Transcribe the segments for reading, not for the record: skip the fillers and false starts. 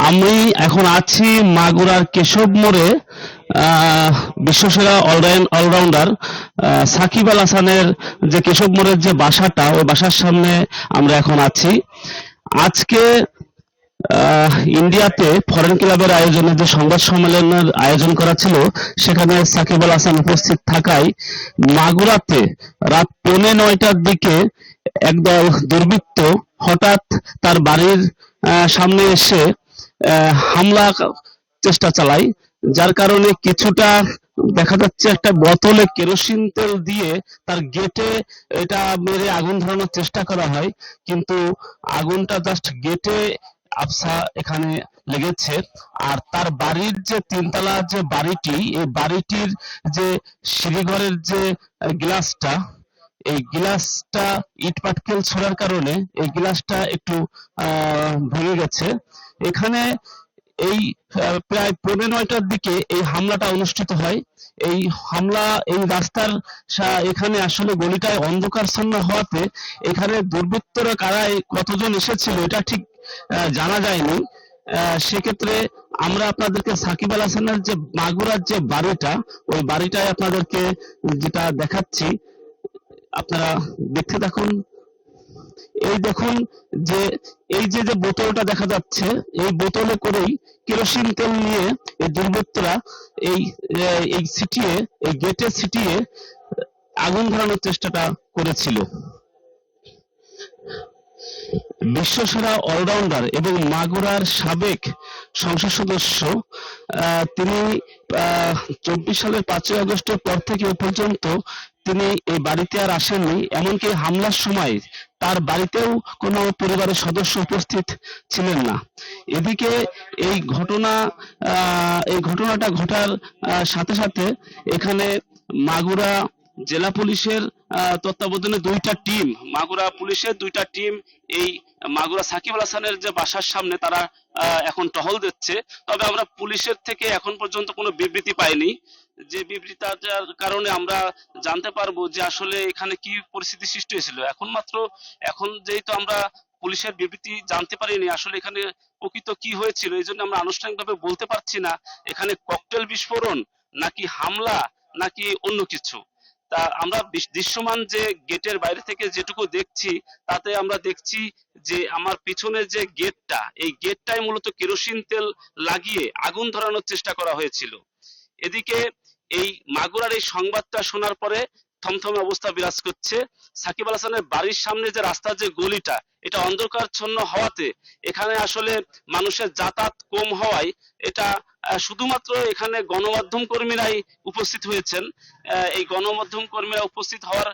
আমি এখন আছি মাগুরার কেশব মোড়ে। বিশ্বসেরা অলরাউন্ডার সাকিব আল হাসানের যে কেশব মোড়ের যে বাসাটা, ওই বাসার সামনে আমরা এখন আছি। আজকে ইন্ডিয়াতে ফরেন ক্লাবের আয়োজনে যে সংবাদ সম্মেলনের আয়োজন করা ছিল, সেখানে সাকিব আল হাসান উপস্থিত থাকায় মাগুরাতে রাত 9:45টার দিকে একদল দুর্বৃত্ত হঠাৎ তার বাড়ির সামনে এসে হামলা চেষ্টা চালায়, যার কারণে কিছুটা দেখা যাচ্ছে একটা বোতলে কেরোসিন তেল দিয়ে তার গেটে এটা মেরে আগুন ধরানোর চেষ্টা করা হয়, কিন্তু আগুনটা জাস্ট গেটে আবছা এখানে লেগেছে। আর তার বাড়ির যে তিনতলা যে বাড়িটি, এই বাড়িটির যে সিঁড়িঘরের যে গ্লাসটা, এই গ্লাসটা ইট পাটকেল ছোড়ার কারণে এই গ্লাসটা একটু ভেঙে গেছে। এখানে এই প্রায় 9:45টার দিকে এই হামলাটা অনুষ্ঠিত হয়। এই হামলা এই রাস্তার এখানে আসলে গলিটায় অন্ধকারচ্ছন্ন হওয়াতে এখানে দুর্বৃত্তরা কারা কতজন এসেছিল এটা ঠিক জানা যায়নি। সেক্ষেত্রে আমরা আপনাদেরকে সাকিব আল হাসানের যে মাগুরার যে বাড়িটা, ওই বাড়িটায় আপনাদেরকে যেটা দেখাচ্ছি, আপনারা দেখতে থাকুন। এই দেখুন যে এই যে যে বোতলটা দেখা যাচ্ছে, এই বোতলে করেই কেরোসিন তেল নিয়ে এই দুর্বৃত্তরা এই এই ছিটিয়ে, এই গেটে ছিটিয়ে আগুন ধরানোর চেষ্টাটা করেছিল। বিশ্বসেরা অলরাউন্ডার এবং মাগুরার সাবেক সংসদ সদস্য, তিনি 24 সালের 5ই আগস্টের পর থেকে এ পর্যন্ত তিনি এই বাড়িতে আর আসেননি। এমনকি হামলার সময় তার বাড়িতেও কোনো পরিবারের সদস্য উপস্থিত ছিলেন না। এদিকে এই ঘটনা এই ঘটনাটা ঘটার সাথে সাথে এখানে মাগুরা জেলা পুলিশের তত্ত্বাবধানে মাগুরা পুলিশের দুইটা টিম এই মাগুরা সাকিব আল হাসানের যে বাসার সামনে তারা এখন টহল দিচ্ছে। তবে আমরা পুলিশের থেকে এখন পর্যন্ত কোনো বিবৃতি পাইনি, যে বিবৃতিটার কারণে আমরা জানতে পারবো যে আসলে এখানে কি পরিস্থিতি সৃষ্টি হয়েছিল। এখন যেহেতু আমরা পুলিশের বিবৃতি জানতে পারিনি আসলে এখানে প্রকৃত কি হয়েছিল, এই জন্য আমরা আনুষ্ঠানিকভাবে বলতে পারছি না এখানে ককটেল বিস্ফোরণ নাকি হামলা নাকি অন্য কিছু। তা আমরা দৃশ্যমান যে গেটের বাইরে থেকে যেটুকু দেখছি, তাতে আমরা দেখছি যে আমার পিছনে যে গেটটা, এই গেটটাই মূলত কেরোসিন তেল লাগিয়ে আগুন ধরানোর চেষ্টা করা হয়েছিল। এদিকে এই মাগুরার এই সংবাদটা শোনার পরে থমথমে অবস্থা বিরাজ করছে। সাকিব আল হাসানের বাড়ির সামনে যে রাস্তার যে গলিটা, এটা অন্ধকারচ্ছন্ন হওয়াতে এখানে আসলে মানুষের যাতায়াত কম হওয়ায় এটা শুধুমাত্র এখানে গণমাধ্যম কর্মীরাই উপস্থিত হয়েছেন। এই গণমাধ্যম কর্মীরা উপস্থিত হওয়ার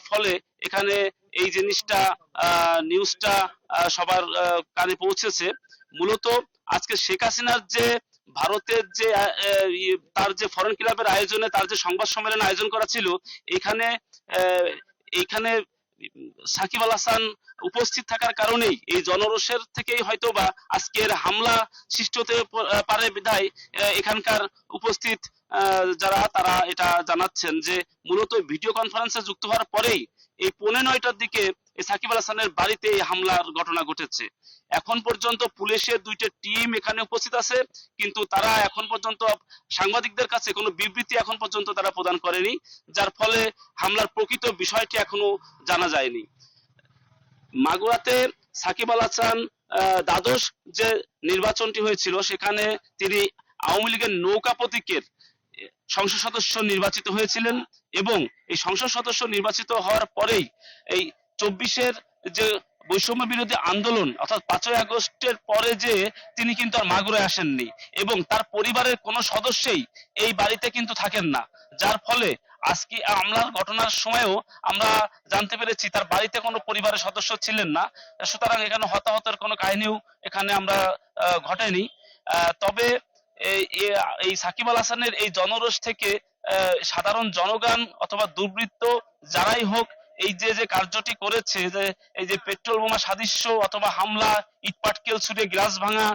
ফলে এখানে এই জিনিসটা নিউজটা সবার কানে পৌঁছেছে। মূলত আজকে শেখ হাসিনার যে ভারতের যে তার যে ফরেন ক্লাবের আয়োজনে তার যে সংবাদ সম্মেলন আয়োজন করা ছিল, এখানে এইখানে সাকিব আল হাসান উপস্থিত থাকার কারণেই এই জনরোষের থেকেই হয়তোবা আজকের হামলা সৃষ্টি হতে পারে বিধায় এখানকার উপস্থিত যারা তারা এটা জানাচ্ছেন যে মূলত ভিডিও কনফারেন্সে যুক্ত হওয়ার পরেই এই 9:45টার দিকে এই সাকিব আল হাসানের বাড়িতে এই হামলার ঘটনা ঘটেছে। এখন পর্যন্ত পুলিশের দুইটা টিম এখানে উপস্থিত আছে, কিন্তু তারা এখন পর্যন্ত সাংবাদিকদের কাছে কোনো বিবৃতি এখন পর্যন্ত তারা প্রদান করেনি, যার ফলে হামলার প্রকৃত বিষয়টি এখনো জানা যায়নি। মাগুরাতে সাকিব আল হাসান দ্বাদশ যে নির্বাচনটি হয়েছিল, সেখানে তিনি আওয়ামী লীগের নৌকা প্রতীকের সংসদ সদস্য নির্বাচিত হয়েছিলেন এবং এই সংসদ সদস্য নির্বাচিত হওয়ার পরেই এই 24-এর যে বৈষম্য বিরোধী আন্দোলন অর্থাৎ 5ই আগস্টের পরে যে তিনি কিন্তু আর মাগুরায় আসেননি এবং তার পরিবারের কোনো সদস্যই এই বাড়িতে কিন্তু থাকেন না, যার ফলে আজকে হামলার ঘটনার সময়ও আমরা জানতে পেরেছি তার বাড়িতে কোনো পরিবারের সদস্য ছিলেন না। সুতরাং এখানে হতাহতের কোনো কাহিনীও এখানে আমরা ঘটেনি। তবে এই সাকিব আল হাসানের এই জনরোষ থেকে সাধারণ জনগণ অথবা দুর্বৃত্ত যারাই হোক এই যে যে কার্যটি করেছে, যে এই যে পেট্রোল বোমা সাদৃশ্য অথবা হামলা, ইটপাটকেল ছুড়ে গ্লাস ভাঙা,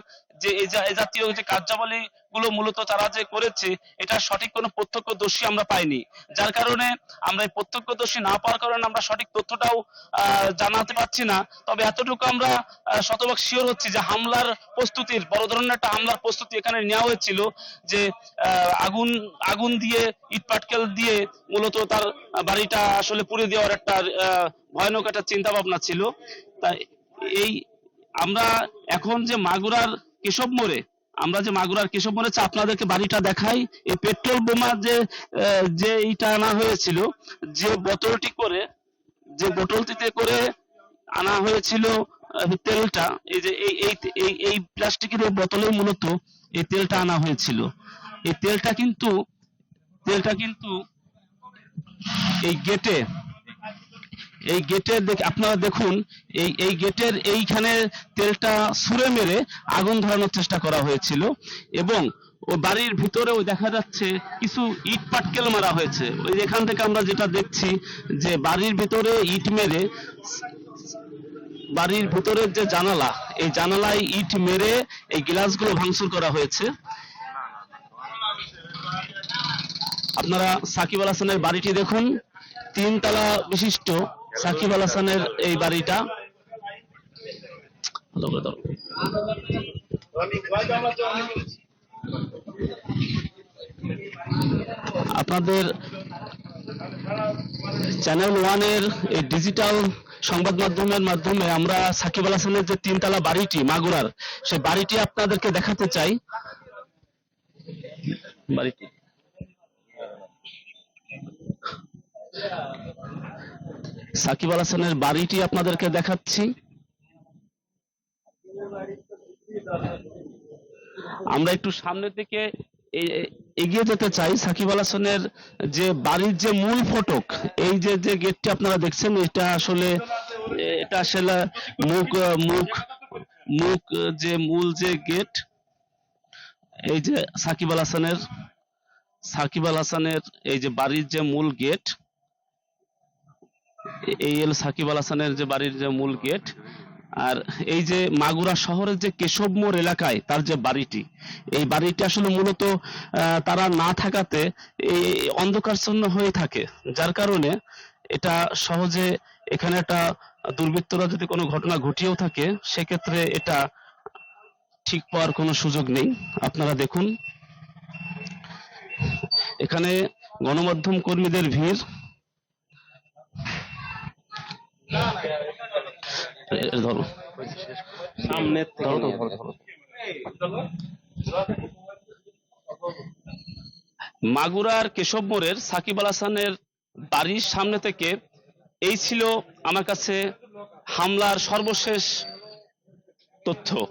যে এই জাতীয় যে কার্যাবলী গুলো মূলত তারা যে করেছে এটা সঠিক কোনো প্রত্যক্ষদর্শী আমরা পাইনি, যার কারণে আমরা এই প্রত্যক্ষদর্শী না পাওয়ার কারণে আমরা সঠিক তথ্যটাও জানাতে পারছি না। তবে এতটুকু আমরা শতভাগ শিওর হচ্ছি যে হামলার প্রস্তুতির, বড় ধরনের একটা হামলার প্রস্তুতি এখানে নেওয়া হয়েছিল, যে আগুন আগুন দিয়ে ইট পাটকেল দিয়ে মূলত তার বাড়িটা আসলে পুড়ে দেওয়ার একটা ভয়ানক একটা চিন্তা ভাবনা ছিল। তাই এই আমরা এখন যে মাগুরার কেশব মোড়ে, আপনাদেরকে বাড়িটা দেখাই। এই পেট্রোল বোমা যে এইটা আনা হয়েছিল, যে বোতলটিতে করে আনা হয়েছিল তেলটা, এই যে এই প্লাস্টিকের এই বোতলে মূলত এই তেলটা আনা হয়েছিল। এই তেলটা কিন্তু এই গেটে, আপনারা দেখুন, এই গেটের এইখানে তেলটা ছুঁড়ে মেরে আগুন ধরানোর চেষ্টা করা হয়েছিল, এবং ও বাড়ির ভিতরেও দেখা যাচ্ছে কিছু ইট পাটকেল মারা হয়েছে। ওই এখান থেকে আমরা যেটা দেখছি যে বাড়ির ভিতরে ইট মেরে, বাড়ির ভিতরের যে জানালা, এই জানালায় ইট মেরে এই গ্লাসগুলো ভাঙচুর করা হয়েছে। আপনারা সাকিব আল হাসানের বাড়িটি দেখুন, 3 তলা বিশিষ্ট সাকিব আল হাসানের এই বাড়িটা। আপনাদের চ্যানেল 1 এর এই ডিজিটাল সংবাদ মাধ্যমের মাধ্যমে আমরা সাকিব আল হাসানের যে 3 তলা বাড়িটি মাগুরার, সেই বাড়িটি আপনাদেরকে দেখাতে চাই। বাড়িটি সাকিব আল হাসানের বাড়িটি আপনাদেরকে দেখাচ্ছি। আমরা একটু সামনের দিকে এগিয়ে যেতে চাই। সাকিব আল হাসানের যে বাড়ির যে মূল ফটক, এই যে গেটটি আপনারা দেখছেন, এটা আসলে মুখ যে মূল যে গেট, এই যে সাকিব আল হাসানের এই যে বাড়ির যে মূল গেট, এই হলো সাকিব আল হাসানের যে বাড়ির যে মূল গেট। আর এই যে মাগুরা শহরের যে কেশব মোড় এলাকায় তার যে বাড়িটি, এই বাড়িটি আসলে মূলত তারা না থাকাতে এই অন্ধকারচ্ছন্ন হয়ে থাকে, যার কারণে এটা সহজে এখানে একটা দুর্বৃত্তরা যদি কোনো ঘটনা ঘটিয়েও থাকে সেক্ষেত্রে এটা ঠিক পাওয়ার কোনো সুযোগ নেই। আপনারা দেখুন, এখানে গণমাধ্যম কর্মীদের ভিড়। ধরো সামনে মাগুরার কেশব মোড়ের সাকিব আল হাসানের বাড়ির সামনে থেকে এই ছিল আমার কাছে হামলার সর্বশেষ তথ্য।